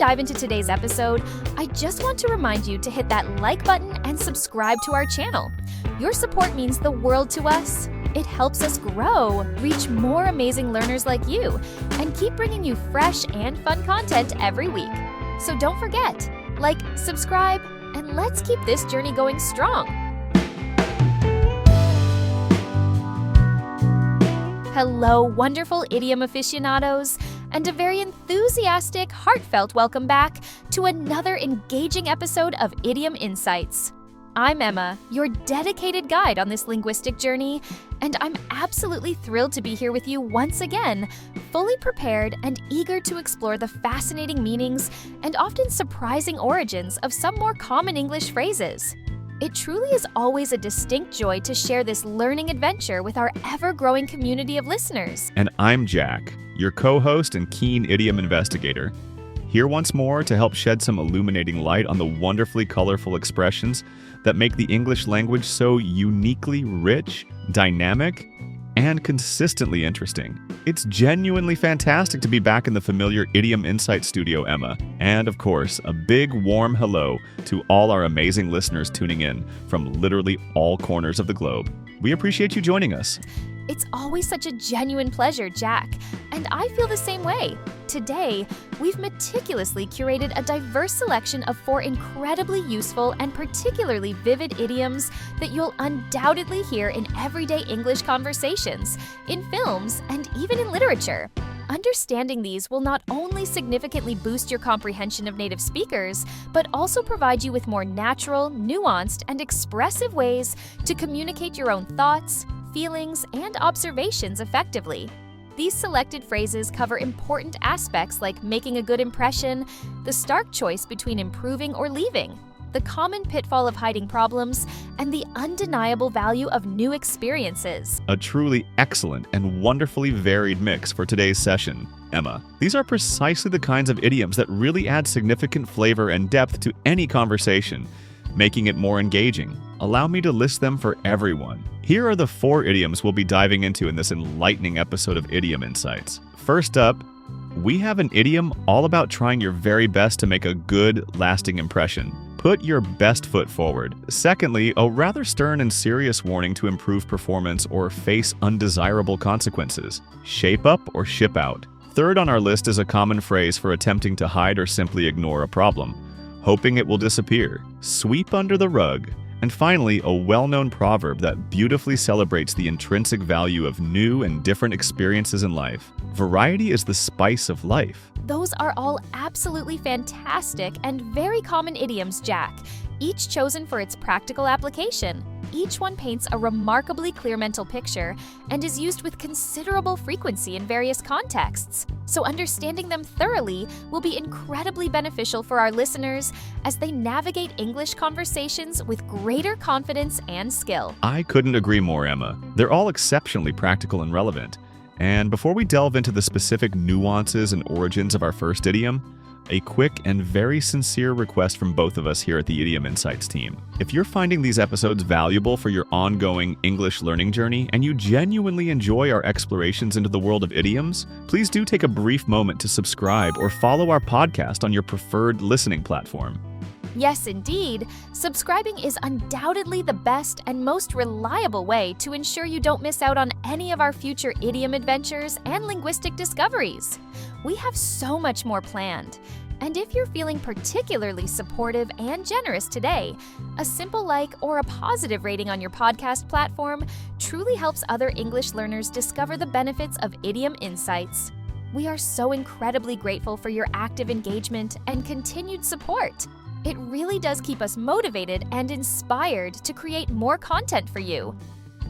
dive into today's episode, I just want to remind you to hit that like button and subscribe to our channel. Your support means the world to us. It helps us grow, reach more amazing learners like you, and keep bringing you fresh and fun content every week. So don't forget, like, subscribe, and let's keep this journey going strong. Hello, wonderful idiom aficionados, and a very enthusiastic, heartfelt welcome back to another engaging episode of Idiom Insights. I'm Emma, your dedicated guide on this linguistic journey, and I'm absolutely thrilled to be here with you once again, fully prepared and eager to explore the fascinating meanings and often surprising origins of some more common English phrases. It truly is always a distinct joy to share this learning adventure with our ever-growing community of listeners. And I'm Jack, your co-host and keen idiom investigator, here once more to help shed some illuminating light on the wonderfully colorful expressions that make the English language so uniquely rich, dynamic, and consistently interesting. It's genuinely fantastic to be back in the familiar Idiom Insight studio, Emma. And of course, a big warm hello to all our amazing listeners tuning in from literally all corners of the globe. We appreciate you joining us. It's always such a genuine pleasure, Jack, and I feel the same way. Today, we've meticulously curated a diverse selection of 4 incredibly useful and particularly vivid idioms that you'll undoubtedly hear in everyday English conversations, in films, and even in literature. Understanding these will not only significantly boost your comprehension of native speakers, but also provide you with more natural, nuanced, and expressive ways to communicate your own thoughts, feelings, and observations effectively. These selected phrases cover important aspects like making a good impression, the stark choice between improving or leaving, the common pitfall of hiding problems, and the undeniable value of new experiences. A truly excellent and wonderfully varied mix for today's session, Emma. These are precisely the kinds of idioms that really add significant flavor and depth to any conversation, making it more engaging. Allow me to list them for everyone. Here are the 4 idioms we'll be diving into in this enlightening episode of Idiom Insights. First up, we have an idiom all about trying your very best to make a good, lasting impression. Put your best foot forward. Secondly, a rather stern and serious warning to improve performance or face undesirable consequences. Shape up or ship out. Third on our list is a common phrase for attempting to hide or simply ignore a problem, hoping it will disappear. Sweep under the rug. And finally, a well-known proverb that beautifully celebrates the intrinsic value of new and different experiences in life. Variety is the spice of life. Those are all absolutely fantastic and very common idioms, Jack, each chosen for its practical application. Each one paints a remarkably clear mental picture and is used with considerable frequency in various contexts. So understanding them thoroughly will be incredibly beneficial for our listeners as they navigate English conversations with greater confidence and skill. I couldn't agree more, Emma. They're all exceptionally practical and relevant. And before we delve into the specific nuances and origins of our first idiom, a quick and very sincere request from both of us here at the Idiom Insights team. If you're finding these episodes valuable for your ongoing English learning journey and you genuinely enjoy our explorations into the world of idioms, please do take a brief moment to subscribe or follow our podcast on your preferred listening platform. Yes, indeed. Subscribing is undoubtedly the best and most reliable way to ensure you don't miss out on any of our future idiom adventures and linguistic discoveries. We have so much more planned. And if you're feeling particularly supportive and generous today, a simple like or a positive rating on your podcast platform truly helps other English learners discover the benefits of Idiom Insights. We are so incredibly grateful for your active engagement and continued support. It really does keep us motivated and inspired to create more content for you.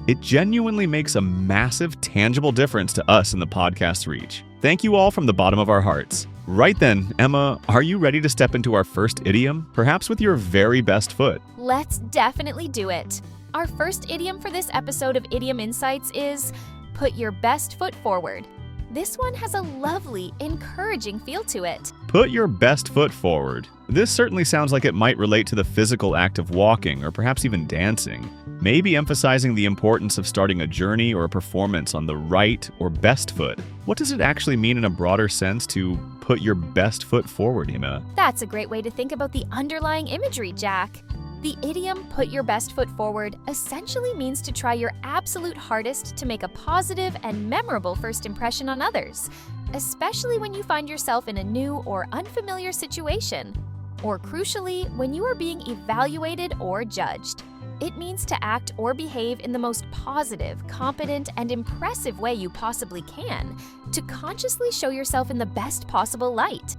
It genuinely makes a massive, tangible difference to us in the podcast's reach. Thank you all from the bottom of our hearts. Right then, Emma, are you ready to step into our first idiom, perhaps with your very best foot? Let's definitely do it. Our first idiom for this episode of Idiom Insights is, put your best foot forward. This one has a lovely, encouraging feel to it. Put your best foot forward. This certainly sounds like it might relate to the physical act of walking or perhaps even dancing, maybe emphasizing the importance of starting a journey or a performance on the right or best foot. What does it actually mean in a broader sense to put your best foot forward, 𝒂𝒑. That's a great way to think about the underlying imagery, Jack. The idiom "put your best foot forward" essentially means to try your absolute hardest to make a positive and memorable first impression on others, especially when you find yourself in a new or unfamiliar situation, or crucially, when you are being evaluated or judged. It means to act or behave in the most positive, competent, and impressive way you possibly can, to consciously show yourself in the best possible light.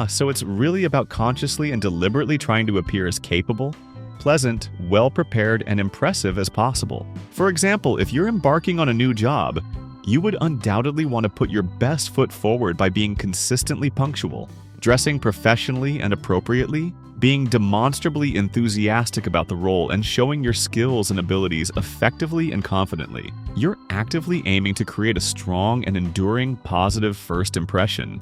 So it's really about consciously and deliberately trying to appear as capable, pleasant, well-prepared, and impressive as possible. For example, if you're embarking on a new job, you would undoubtedly want to put your best foot forward by being consistently punctual, dressing professionally and appropriately, being demonstrably enthusiastic about the role, and showing your skills and abilities effectively and confidently. You're actively aiming to create a strong and enduring positive first impression.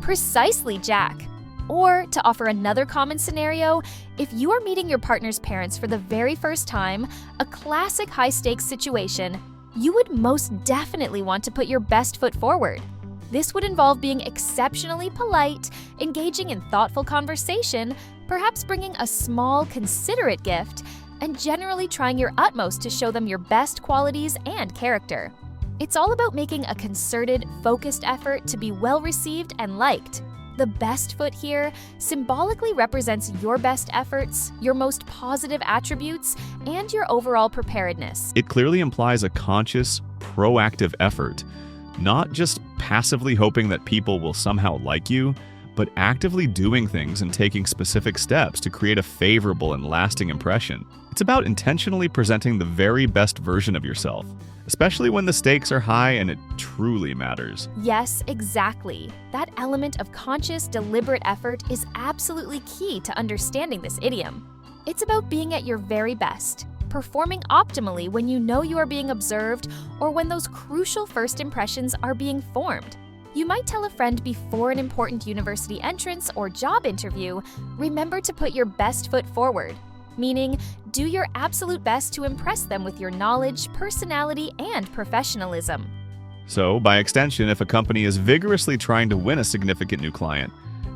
Precisely, Jack. Or, to offer another common scenario, if you are meeting your partner's parents for the very first time, a classic high-stakes situation, you would most definitely want to put your best foot forward. This would involve being exceptionally polite, engaging in thoughtful conversation, perhaps bringing a small, considerate gift, and generally trying your utmost to show them your best qualities and character. It's all about making a concerted, focused effort to be well-received and liked. The best foot here symbolically represents your best efforts, your most positive attributes, and your overall preparedness. It clearly implies a conscious, proactive effort, not just passively hoping that people will somehow like you, but actively doing things and taking specific steps to create a favorable and lasting impression. It's about intentionally presenting the very best version of yourself, especially when the stakes are high and it truly matters. Yes, exactly. That element of conscious, deliberate effort is absolutely key to understanding this idiom. It's about being at your very best, performing optimally when you know you are being observed or when those crucial first impressions are being formed. You might tell a friend before an important university entrance or job interview, remember to put your best foot forward, meaning do your absolute best to impress them with your knowledge, personality, and professionalism. So, by extension, if a company is vigorously trying to win a significant new client,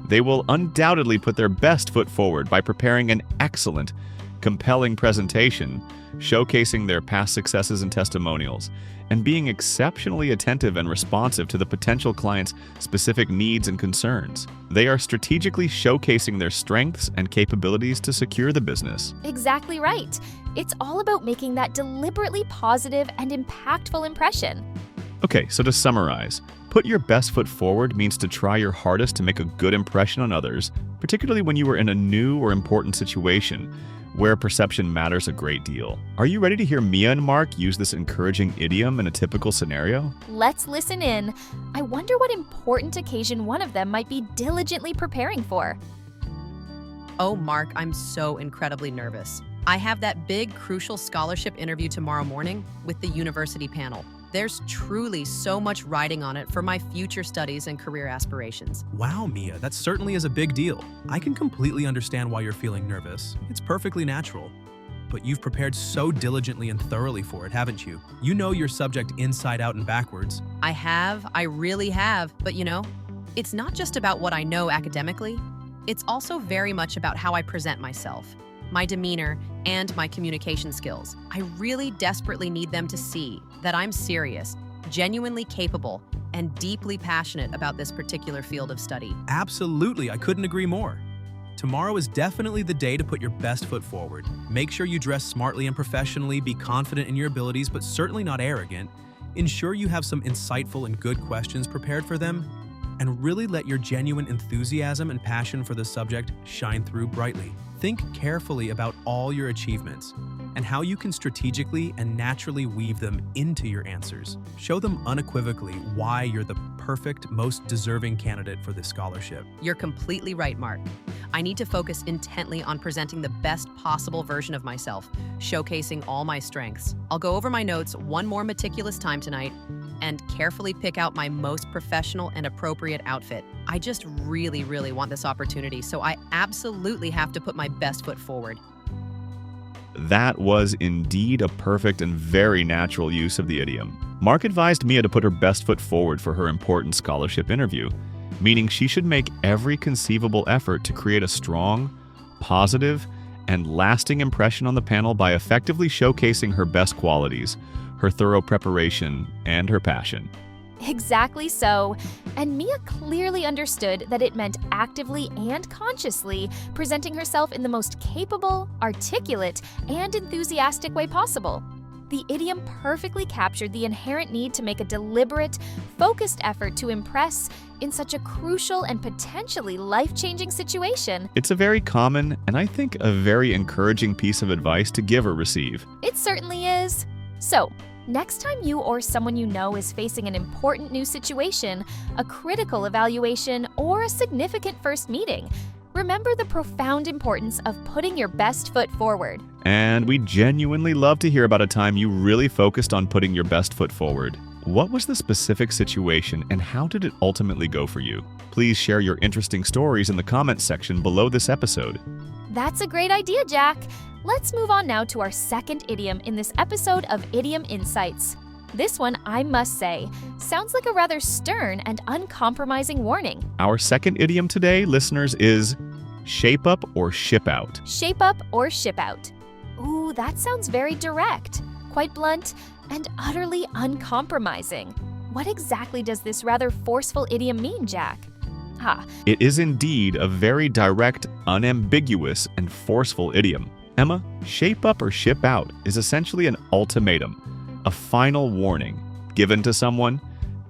they will undoubtedly put their best foot forward by preparing an excellent, compelling presentation, showcasing their past successes and testimonials, and being exceptionally attentive and responsive to the potential client's specific needs and concerns. They are strategically showcasing their strengths and capabilities to secure the business. Exactly right. It's all about making that deliberately positive and impactful impression. Okay, so to summarize, put your best foot forward means to try your hardest to make a good impression on others, particularly when you are in a new or important situation where perception matters a great deal. Are you ready to hear 𝒂𝒑 and Mark use this encouraging idiom in a typical scenario? Let's listen in. I wonder what important occasion one of them might be diligently preparing for. Oh, Mark, I'm so incredibly nervous. I have that big, crucial scholarship interview tomorrow morning with the university panel. There's truly so much riding on it for my future studies and career aspirations. Wow, 𝒂𝒑, that certainly is a big deal. I can completely understand why you're feeling nervous. It's perfectly natural. But you've prepared so diligently and thoroughly for it, haven't you? You know your subject inside out and backwards. I really have. But it's not just about what I know academically. It's also very much about how I present myself, my demeanor, and my communication skills. I really desperately need them to see that I'm serious, genuinely capable, and deeply passionate about this particular field of study. Absolutely, I couldn't agree more. Tomorrow is definitely the day to put your best foot forward. Make sure you dress smartly and professionally, be confident in your abilities, but certainly not arrogant. Ensure you have some insightful and good questions prepared for them, and really let your genuine enthusiasm and passion for the subject shine through brightly. Think carefully about all your achievements and how you can strategically and naturally weave them into your answers. Show them unequivocally why you're the perfect, most deserving candidate for this scholarship. You're completely right, Mark. I need to focus intently on presenting the best possible version of myself, showcasing all my strengths. I'll go over my notes one more meticulous time tonight and carefully pick out my most professional and appropriate outfit. I just really want this opportunity, so I absolutely have to put my best foot forward. That was indeed a perfect and very natural use of the idiom. Mark advised 𝒂𝒑 to put her best foot forward for her important scholarship interview. meaning she should make every conceivable effort to create a strong, positive, and lasting impression on the panel by effectively showcasing her best qualities, her thorough preparation, and her passion. Exactly so. And Mia clearly understood that it meant actively and consciously presenting herself in the most capable, articulate, and enthusiastic way possible. The idiom perfectly captured the inherent need to make a deliberate, focused effort to impress in such a crucial and potentially life-changing situation. It's a very common, and I think a very encouraging piece of advice to give or receive. It certainly is. So, next time you or someone you know is facing an important new situation, a critical evaluation, or a significant first meeting, remember the profound importance of putting your best foot forward. And we genuinely love to hear about a time you really focused on putting your best foot forward. What was the specific situation and how did it ultimately go for you? Please share your interesting stories in the comments section below this episode. That's a great idea, Jack. Let's move on now to our second idiom in this episode of Idiom Insights. This one, I must say, sounds like a rather stern and uncompromising warning. Our second idiom today, listeners, is shape up or ship out. Shape up or ship out. Ooh, that sounds very direct, quite blunt, and utterly uncompromising. What exactly does this rather forceful idiom mean, Jack? It is indeed a very direct, unambiguous, and forceful idiom. Emma, shape up or ship out is essentially an ultimatum, a final warning given to someone,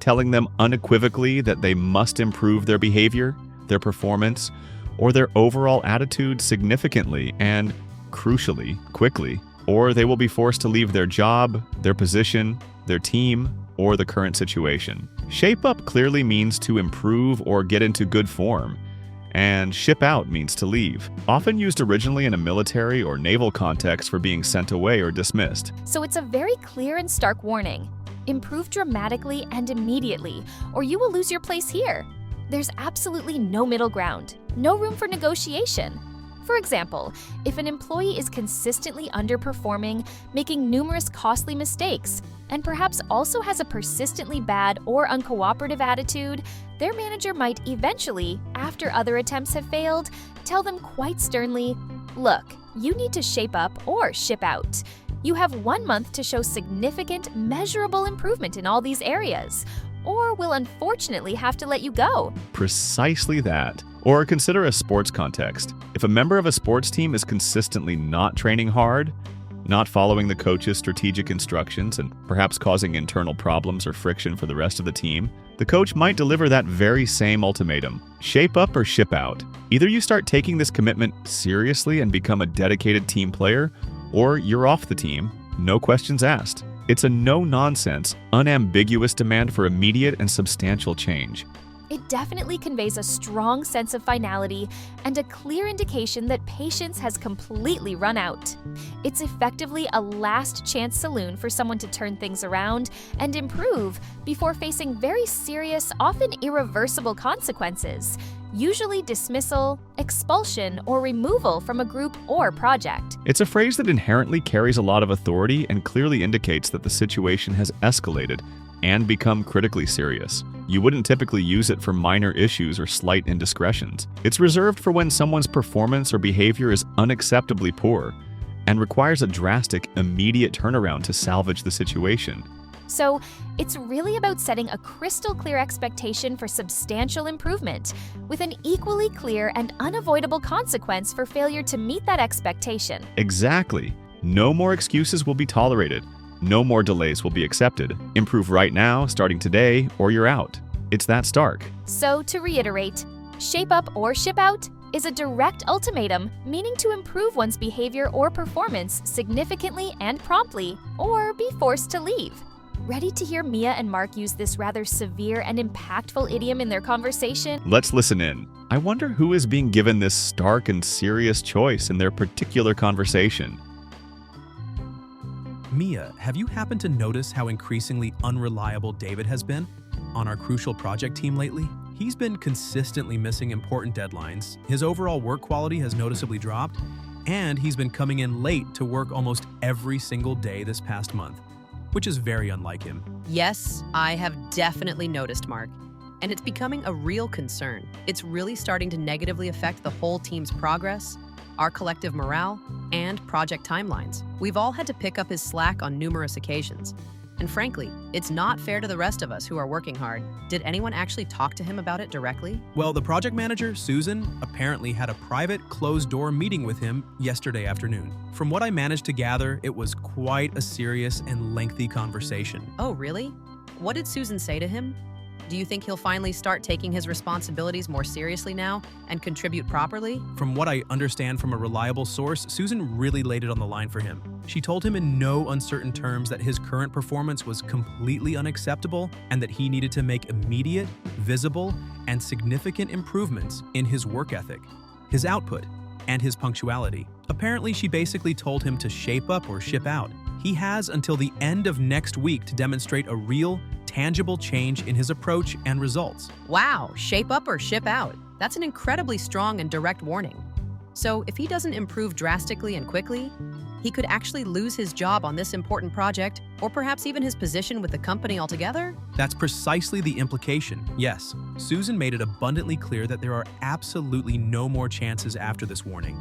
telling them unequivocally that they must improve their behavior, their performance, or their overall attitude significantly and, crucially, quickly, or they will be forced to leave their job, their position, their team, or the current situation. Shape up clearly means to improve or get into good form, and ship out means to leave, often used originally in a military or naval context for being sent away or dismissed. So it's a very clear and stark warning. Improve dramatically and immediately, or you will lose your place here. There's absolutely no middle ground, no room for negotiation. For example, if an employee is consistently underperforming, making numerous costly mistakes, and perhaps also has a persistently bad or uncooperative attitude, their manager might eventually, after other attempts have failed, tell them quite sternly, "Look, you need to shape up or ship out. You have 1 month to show significant, measurable improvement in all these areas, or we'll unfortunately have to let you go." Precisely that. Or consider a sports context. If a member of a sports team is consistently not training hard, not following the coach's strategic instructions, and perhaps causing internal problems or friction for the rest of the team, the coach might deliver that very same ultimatum: shape up or ship out. Either you start taking this commitment seriously and become a dedicated team player, or you're off the team, no questions asked. It's a no-nonsense, unambiguous demand for immediate and substantial change. It definitely conveys a strong sense of finality and a clear indication that patience has completely run out. It's effectively a last chance saloon for someone to turn things around and improve before facing very serious, often irreversible consequences, usually dismissal, expulsion, or removal from a group or project. It's a phrase that inherently carries a lot of authority and clearly indicates that the situation has escalated and become critically serious. You wouldn't typically use it for minor issues or slight indiscretions. It's reserved for when someone's performance or behavior is unacceptably poor and requires a drastic, immediate turnaround to salvage the situation. So, it's really about setting a crystal clear expectation for substantial improvement, with an equally clear and unavoidable consequence for failure to meet that expectation. Exactly. No more excuses will be tolerated. No more delays will be accepted. Improve right now, starting today, or you're out. It's that stark. So, to reiterate, shape up or ship out is a direct ultimatum meaning to improve one's behavior or performance significantly and promptly, or be forced to leave. Ready to hear Mia and Mark use this rather severe and impactful idiom in their conversation? Let's listen in. I wonder who is being given this stark and serious choice in their particular conversation. Mia, have you happened to notice how increasingly unreliable David has been on our crucial project team lately? He's been consistently missing important deadlines, his overall work quality has noticeably dropped, and he's been coming in late to work almost every single day this past month, which is very unlike him. Yes, I have definitely noticed, Mark. and it's becoming a real concern. It's really starting to negatively affect the whole team's progress, our collective morale, and project timelines. We've all had to pick up his slack on numerous occasions. And frankly, it's not fair to the rest of us who are working hard. Did anyone actually talk to him about it directly? Well, the project manager, Susan, apparently had a private, closed-door meeting with him yesterday afternoon. From what I managed to gather, it was quite a serious and lengthy conversation. Oh, really? What did Susan say to him? Do you think he'll finally start taking his responsibilities more seriously now and contribute properly? From what I understand from a reliable source, Susan really laid it on the line for him. She told him in no uncertain terms that his current performance was completely unacceptable and that he needed to make immediate, visible, and significant improvements in his work ethic, his output, and his punctuality. Apparently, she basically told him to shape up or ship out. He has until the end of next week to demonstrate a real, tangible change in his approach and results. Wow, shape up or ship out. That's an incredibly strong and direct warning. So if he doesn't improve drastically and quickly, he could actually lose his job on this important project, or perhaps even his position with the company altogether? That's precisely the implication. Yes, Susan made it abundantly clear that there are absolutely no more chances after this warning.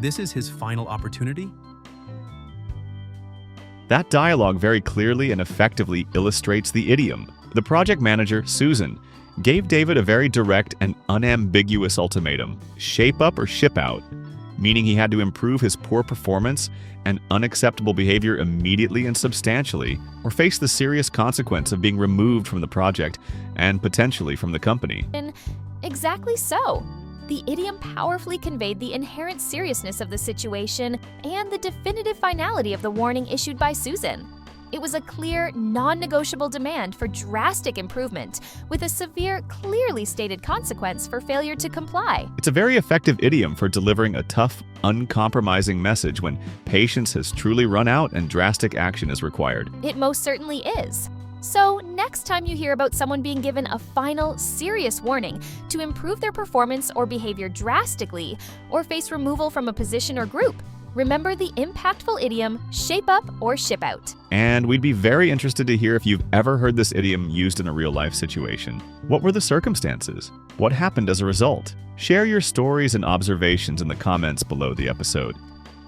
This is his final opportunity. That dialogue very clearly and effectively illustrates the idiom. The project manager, Susan, gave David a very direct and unambiguous ultimatum: shape up or ship out, meaning he had to improve his poor performance and unacceptable behavior immediately and substantially, or face the serious consequence of being removed from the project and potentially from the company. Exactly so. The idiom powerfully conveyed the inherent seriousness of the situation and the definitive finality of the warning issued by Susan. It was a clear, non-negotiable demand for drastic improvement, with a severe, clearly stated consequence for failure to comply. It's a very effective idiom for delivering a tough, uncompromising message when patience has truly run out and drastic action is required. It most certainly is. So, next time you hear about someone being given a final, serious warning to improve their performance or behavior drastically, or face removal from a position or group, remember the impactful idiom, shape up or ship out. And we'd be very interested to hear if you've ever heard this idiom used in a real-life situation. What were the circumstances? What happened as a result? Share your stories and observations in the comments below the episode.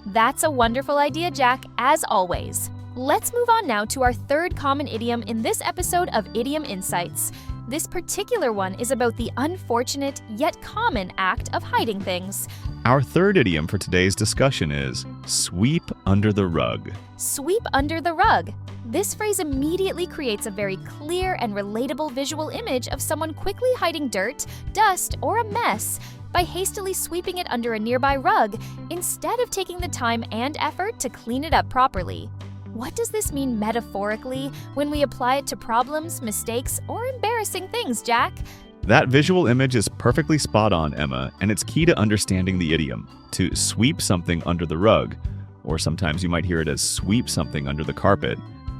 That's a wonderful idea, Jack, as always. Let's move on now to our third common idiom in this episode of Idiom Insights. This particular one is about the unfortunate yet common act of hiding things. Our third idiom for today's discussion is sweep under the rug. Sweep under the rug. This phrase immediately creates a very clear and relatable visual image of someone quickly hiding dirt, dust, or a mess by hastily sweeping it under a nearby rug instead of taking the time and effort to clean it up properly. What does this mean metaphorically when we apply it to problems, mistakes, or embarrassing things, Jack? That visual image is perfectly spot on, Emma, and it's key to understanding the idiom. To sweep something under the rug, or sometimes you might hear it as sweep something under the carpet,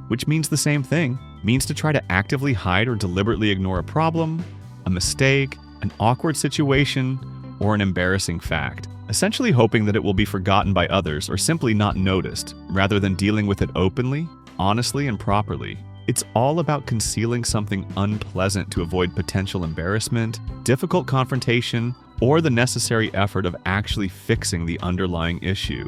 which means the same thing, means to try to actively hide or deliberately ignore a problem, a mistake, an awkward situation, or an embarrassing fact, essentially hoping that it will be forgotten by others or simply not noticed, rather than dealing with it openly, honestly, and properly. It's all about concealing something unpleasant to avoid potential embarrassment, difficult confrontation, or the necessary effort of actually fixing the underlying issue.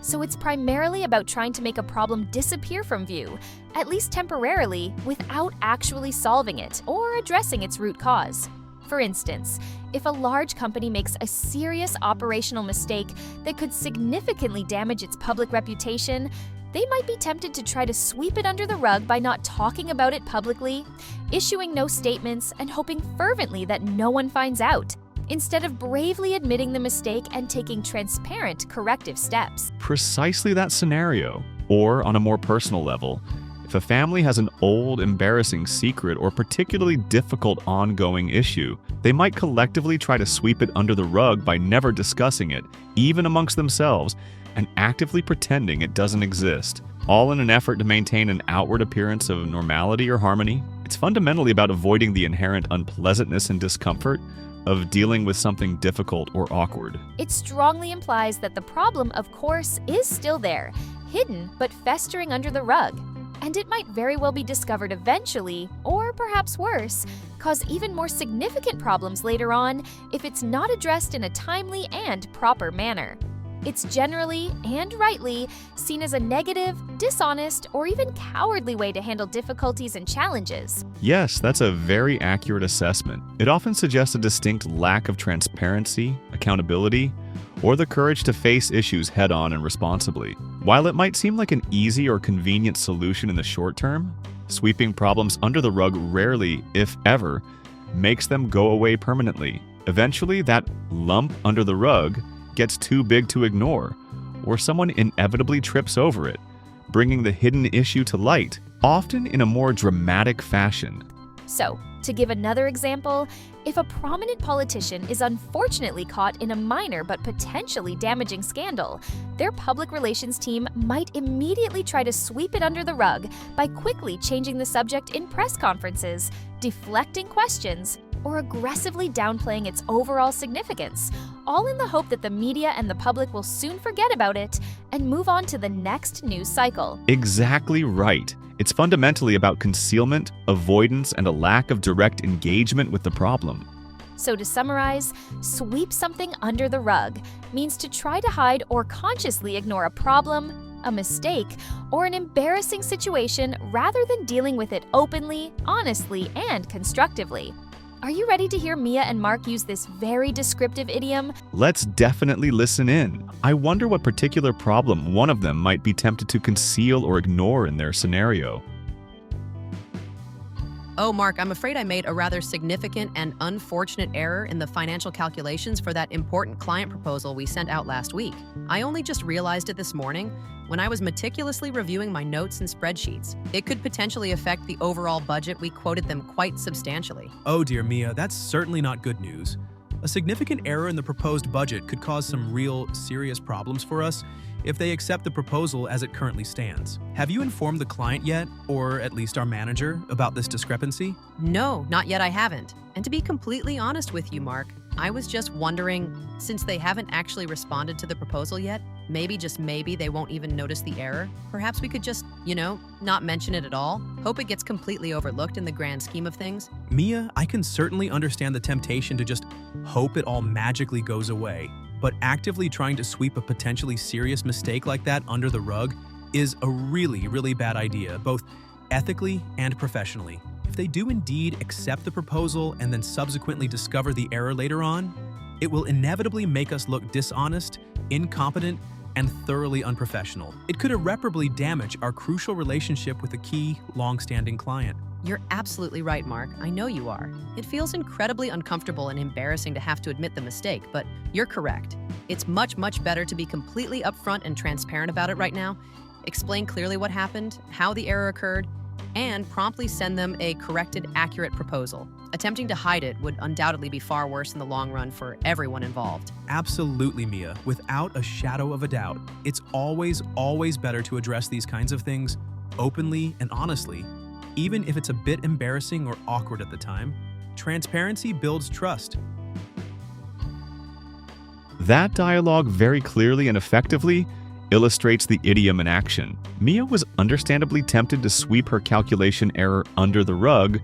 So it's primarily about trying to make a problem disappear from view, at least temporarily, without actually solving it or addressing its root cause. For instance, if a large company makes a serious operational mistake that could significantly damage its public reputation, they might be tempted to try to sweep it under the rug by not talking about it publicly, issuing no statements, and hoping fervently that no one finds out, instead of bravely admitting the mistake and taking transparent corrective steps. Precisely that scenario. Or, on a more personal level, if a family has an old, embarrassing secret or particularly difficult ongoing issue, they might collectively try to sweep it under the rug by never discussing it, even amongst themselves, and actively pretending it doesn't exist, all in an effort to maintain an outward appearance of normality or harmony. It's fundamentally about avoiding the inherent unpleasantness and discomfort of dealing with something difficult or awkward. It strongly implies that the problem, of course, is still there, hidden but festering under the rug. and it might very well be discovered eventually, or perhaps worse, cause even more significant problems later on if it's not addressed in a timely and proper manner. It's generally, and rightly, seen as a negative, dishonest, or even cowardly way to handle difficulties and challenges. Yes, that's a very accurate assessment. It often suggests a distinct lack of transparency, accountability, or the courage to face issues head-on and responsibly. While it might seem like an easy or convenient solution in the short term, sweeping problems under the rug rarely, if ever, makes them go away permanently. Eventually, that lump under the rug gets too big to ignore, or someone inevitably trips over it, bringing the hidden issue to light, often in a more dramatic fashion. So, to give another example, if a prominent politician is unfortunately caught in a minor but potentially damaging scandal, their public relations team might immediately try to sweep it under the rug by quickly changing the subject in press conferences, deflecting questions, or aggressively downplaying its overall significance, all in the hope that the media and the public will soon forget about it and move on to the next news cycle. Exactly right. It's fundamentally about concealment, avoidance, and a lack of direct engagement with the problem. So to summarize, sweep something under the rug means to try to hide or consciously ignore a problem, a mistake, or an embarrassing situation rather than dealing with it openly, honestly, and constructively. Are you ready to hear Mia and Mark use this very descriptive idiom? Let's definitely listen in. I wonder what particular problem one of them might be tempted to conceal or ignore in their scenario. Oh, Mark, I'm afraid I made a rather significant and unfortunate error in the financial calculations for that important client proposal we sent out last week. I only just realized it this morning when I was meticulously reviewing my notes and spreadsheets. It could potentially affect the overall budget. We quoted them quite substantially. Oh dear Mia, that's certainly not good news. A significant error in the proposed budget could cause some real serious problems for us if they accept the proposal as it currently stands. Have you informed the client yet, or at least our manager, about this discrepancy? No, not yet, I haven't. And to be completely honest with you, Mark, I was just wondering, since they haven't actually responded to the proposal yet, maybe, just maybe, they won't even notice the error. Perhaps we could just, not mention it at all. Hope it gets completely overlooked in the grand scheme of things. Mia, I can certainly understand the temptation to just hope it all magically goes away. But actively trying to sweep a potentially serious mistake like that under the rug is a really, really bad idea, both ethically and professionally. If they do indeed accept the proposal and then subsequently discover the error later on, it will inevitably make us look dishonest, incompetent, and thoroughly unprofessional. It could irreparably damage our crucial relationship with a key, long-standing client. You're absolutely right, Mark. I know you are. It feels incredibly uncomfortable and embarrassing to have to admit the mistake, but you're correct. It's much, much better to be completely upfront and transparent about it right now, explain clearly what happened, how the error occurred, and promptly send them a corrected, accurate proposal. Attempting to hide it would undoubtedly be far worse in the long run for everyone involved. Absolutely, Mia. Without a shadow of a doubt. It's always, always better to address these kinds of things openly and honestly, even if it's a bit embarrassing or awkward at the time. Transparency builds trust. That dialogue very clearly and effectively illustrates the idiom in action. Mia was understandably tempted to sweep her calculation error under the rug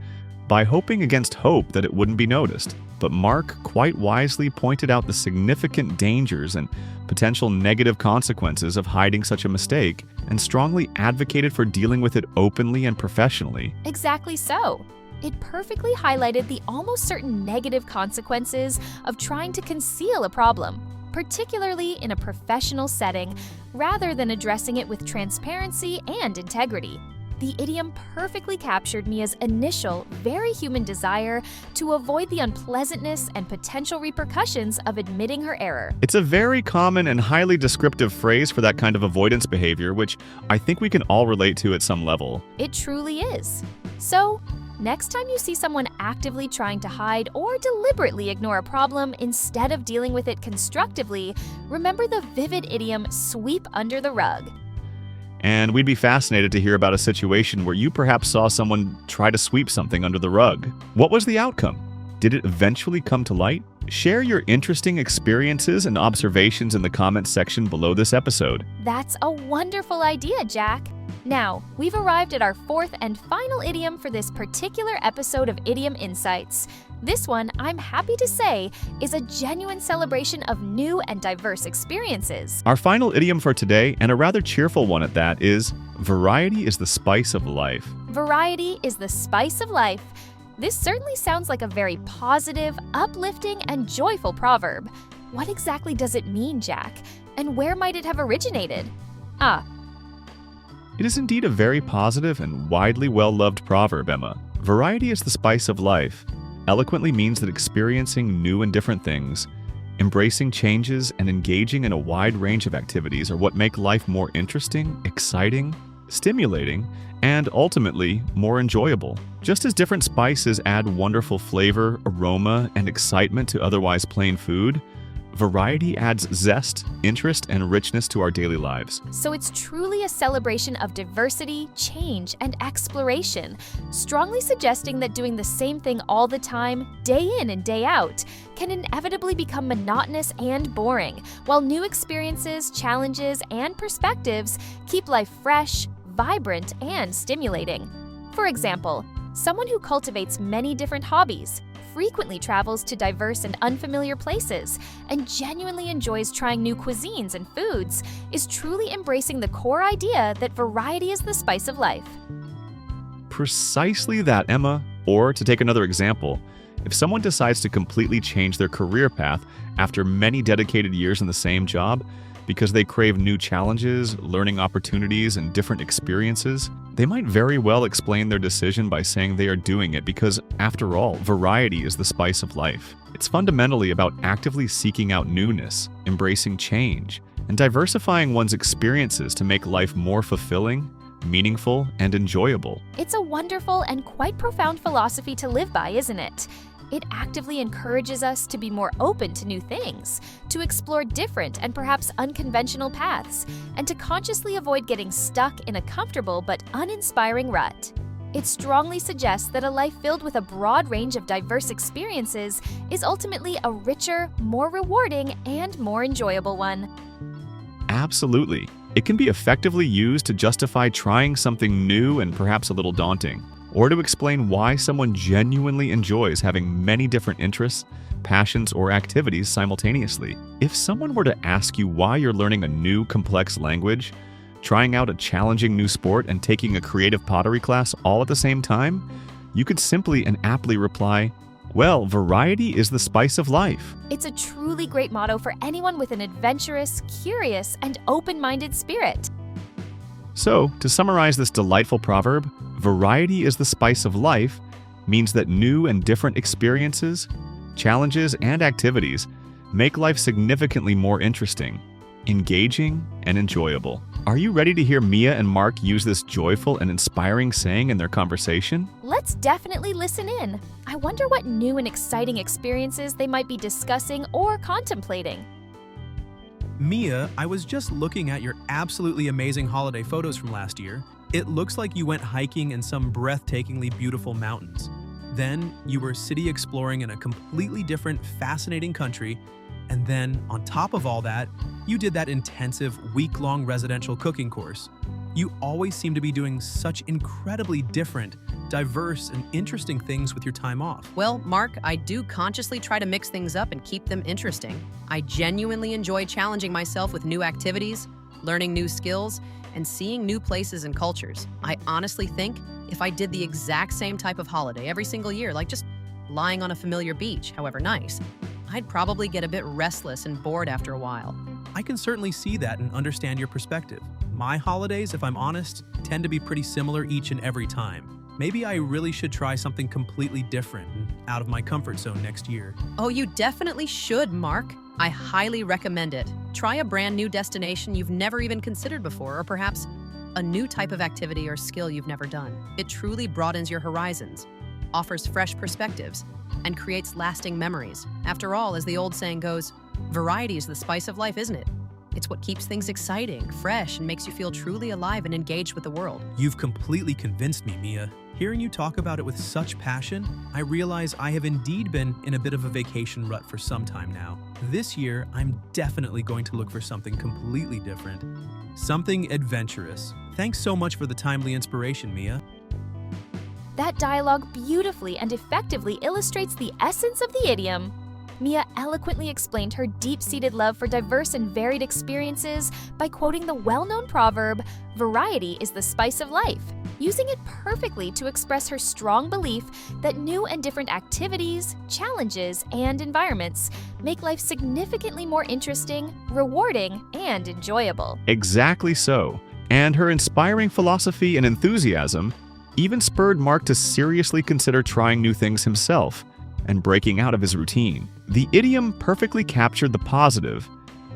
by hoping against hope that it wouldn't be noticed. But Mark quite wisely pointed out the significant dangers and potential negative consequences of hiding such a mistake and strongly advocated for dealing with it openly and professionally. Exactly so. It perfectly highlighted the almost certain negative consequences of trying to conceal a problem, particularly in a professional setting, rather than addressing it with transparency and integrity. The idiom perfectly captured Mia's initial, very human desire to avoid the unpleasantness and potential repercussions of admitting her error. It's a very common and highly descriptive phrase for that kind of avoidance behavior, which I think we can all relate to at some level. It truly is. So, next time you see someone actively trying to hide or deliberately ignore a problem instead of dealing with it constructively, remember the vivid idiom, sweep under the rug. And we'd be fascinated to hear about a situation where you perhaps saw someone try to sweep something under the rug. What was the outcome? Did it eventually come to light? Share your interesting experiences and observations in the comments section below this episode. That's a wonderful idea, Jack. Now, we've arrived at our fourth and final idiom for this particular episode of Idiom Insights. This one, I'm happy to say, is a genuine celebration of new and diverse experiences. Our final idiom for today, and a rather cheerful one at that, is variety is the spice of life. Variety is the spice of life. This certainly sounds like a very positive, uplifting, and joyful proverb. What exactly does it mean, Jack? And where might it have originated? It is indeed a very positive and widely well-loved proverb, Emma. Variety is the spice of life eloquently means that experiencing new and different things, embracing changes, and engaging in a wide range of activities are what make life more interesting, exciting, stimulating, and ultimately more enjoyable. Just as different spices add wonderful flavor, aroma, and excitement to otherwise plain food, variety adds zest, interest, and richness to our daily lives. So it's truly a celebration of diversity, change, and exploration, strongly suggesting that doing the same thing all the time, day in and day out, can inevitably become monotonous and boring, while new experiences, challenges, and perspectives keep life fresh, vibrant, and stimulating. For example, someone who cultivates many different hobbies, frequently travels to diverse and unfamiliar places, and genuinely enjoys trying new cuisines and foods, is truly embracing the core idea that variety is the spice of life. Precisely that, Emma. Or, to take another example, if someone decides to completely change their career path after many dedicated years in the same job because they crave new challenges, learning opportunities, and different experiences, they might very well explain their decision by saying they are doing it because, after all, variety is the spice of life. It's fundamentally about actively seeking out newness, embracing change, and diversifying one's experiences to make life more fulfilling, meaningful, and enjoyable. It's a wonderful and quite profound philosophy to live by, isn't it? It actively encourages us to be more open to new things, to explore different and perhaps unconventional paths, and to consciously avoid getting stuck in a comfortable but uninspiring rut. It strongly suggests that a life filled with a broad range of diverse experiences is ultimately a richer, more rewarding, and more enjoyable one. Absolutely. It can be effectively used to justify trying something new and perhaps a little daunting, or to explain why someone genuinely enjoys having many different interests, passions, or activities simultaneously. If someone were to ask you why you're learning a new complex language, trying out a challenging new sport, and taking a creative pottery class all at the same time, you could simply and aptly reply, well, variety is the spice of life. It's a truly great motto for anyone with an adventurous, curious, and open-minded spirit. So, to summarize this delightful proverb, variety is the spice of life means that new and different experiences, challenges, and activities make life significantly more interesting, engaging, and enjoyable. Are you ready to hear Mia and Mark use this joyful and inspiring saying in their conversation? Let's definitely listen in. I wonder what new and exciting experiences they might be discussing or contemplating. Mia, I was just looking at your absolutely amazing holiday photos from last year. It looks like you went hiking in some breathtakingly beautiful mountains. Then you were city exploring in a completely different, fascinating country. And then, on top of all that, you did that intensive, week-long residential cooking course. You always seem to be doing such incredibly different, diverse, and interesting things with your time off. Well, Mark, I do consciously try to mix things up and keep them interesting. I genuinely enjoy challenging myself with new activities, learning new skills, and seeing new places and cultures. I honestly think if I did the exact same type of holiday every single year, like just lying on a familiar beach, however nice, I'd probably get a bit restless and bored after a while. I can certainly see that and understand your perspective. My holidays, if I'm honest, tend to be pretty similar each and every time. Maybe I really should try something completely different and out of my comfort zone next year. Oh, you definitely should, Mark. I highly recommend it. Try a brand new destination you've never even considered before, or perhaps a new type of activity or skill you've never done. It truly broadens your horizons, offers fresh perspectives, and creates lasting memories. After all, as the old saying goes, variety is the spice of life, isn't it? It's what keeps things exciting, fresh, and makes you feel truly alive and engaged with the world. You've completely convinced me, Mia. Hearing you talk about it with such passion, I realize I have indeed been in a bit of a vacation rut for some time now. This year, I'm definitely going to look for something completely different. Something adventurous. Thanks so much for the timely inspiration, Mia. That dialogue beautifully and effectively illustrates the essence of the idiom. Mia eloquently explained her deep-seated love for diverse and varied experiences by quoting the well-known proverb, "Variety is the spice of life," using it perfectly to express her strong belief that new and different activities, challenges, and environments make life significantly more interesting, rewarding, and enjoyable. Exactly so. And her inspiring philosophy and enthusiasm even spurred Mark to seriously consider trying new things himself and breaking out of his routine. The idiom perfectly captured the positive,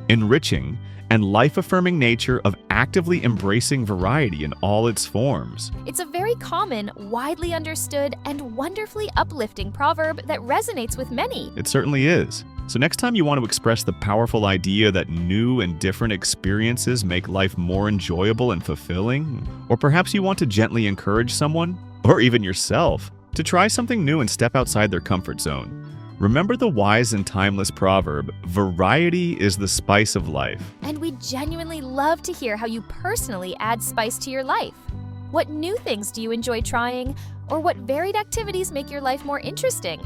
enriching, and life-affirming nature of actively embracing variety in all its forms. It's a very common, widely understood, and wonderfully uplifting proverb that resonates with many. It certainly is. So next time you want to express the powerful idea that new and different experiences make life more enjoyable and fulfilling, or perhaps you want to gently encourage someone, or even yourself, to try something new and step outside their comfort zone, remember the wise and timeless proverb, "Variety is the spice of life." And we genuinely love to hear how you personally add spice to your life. What new things do you enjoy trying, or what varied activities make your life more interesting?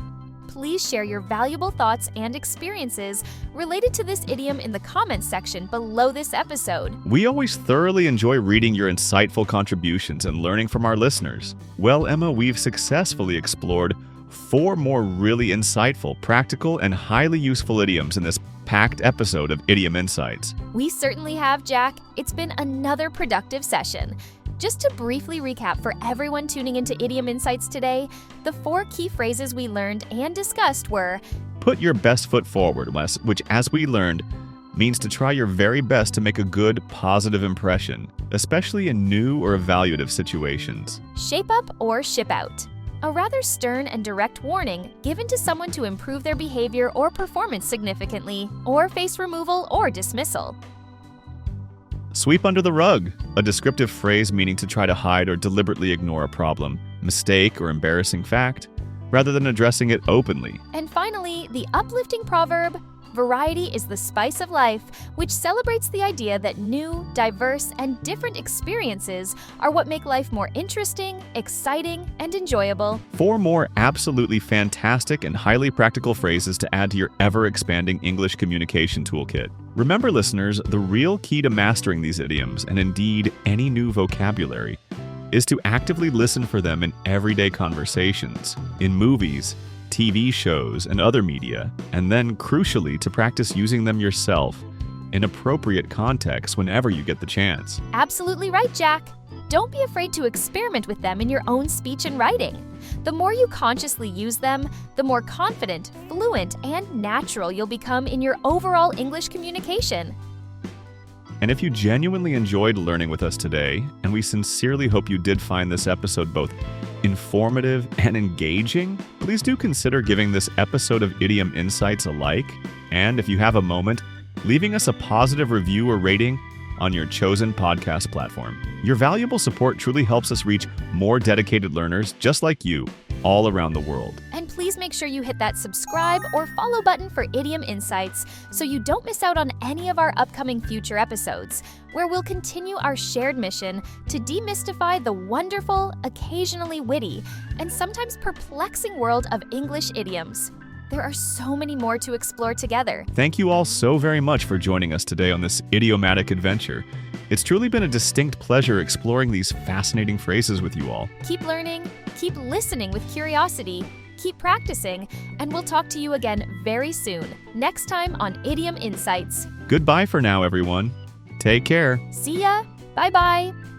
Please share your valuable thoughts and experiences related to this idiom in the comments section below this episode. We always thoroughly enjoy reading your insightful contributions and learning from our listeners. Well, Emma, we've successfully explored 4 more really insightful, practical, and highly useful idioms in this packed episode of Idiom Insights. We certainly have, Jack. It's been another productive session. Just to briefly recap for everyone tuning into Idiom Insights today, the 4 key phrases we learned and discussed were: put your best foot forward, which, as we learned, means to try your very best to make a good, positive impression, especially in new or evaluative situations. Shape up or ship out. A rather stern and direct warning given to someone to improve their behavior or performance significantly, or face removal or dismissal. Sweep under the rug, a descriptive phrase meaning to try to hide or deliberately ignore a problem, mistake, or embarrassing fact, rather than addressing it openly. And finally, the uplifting proverb, "Variety is the spice of life," which celebrates the idea that new, diverse, and different experiences are what make life more interesting, exciting, and enjoyable. 4 more absolutely fantastic and highly practical phrases to add to your ever-expanding English communication toolkit. Remember, listeners, the real key to mastering these idioms, and indeed any new vocabulary, is to actively listen for them in everyday conversations, in movies, TV shows, and other media, and then, crucially, to practice using them yourself in appropriate contexts whenever you get the chance. Absolutely right, Jack. Don't be afraid to experiment with them in your own speech and writing. The more you consciously use them, the more confident, fluent, and natural you'll become in your overall English communication. And if you genuinely enjoyed learning with us today, and we sincerely hope you did find this episode both informative and engaging, please do consider giving this episode of Idiom Insights a like, and if you have a moment, leaving us a positive review or rating on your chosen podcast platform. Your valuable support truly helps us reach more dedicated learners just like you all around the world. And please make sure you hit that subscribe or follow button for Idiom Insights so you don't miss out on any of our upcoming future episodes, where we'll continue our shared mission to demystify the wonderful, occasionally witty, and sometimes perplexing world of English idioms. There are so many more to explore together. Thank you all so very much for joining us today on this idiomatic adventure. It's truly been a distinct pleasure exploring these fascinating phrases with you all. Keep learning, keep listening with curiosity, keep practicing, and we'll talk to you again very soon, next time on Idiom Insights. Goodbye for now, everyone. Take care. See ya. Bye-bye.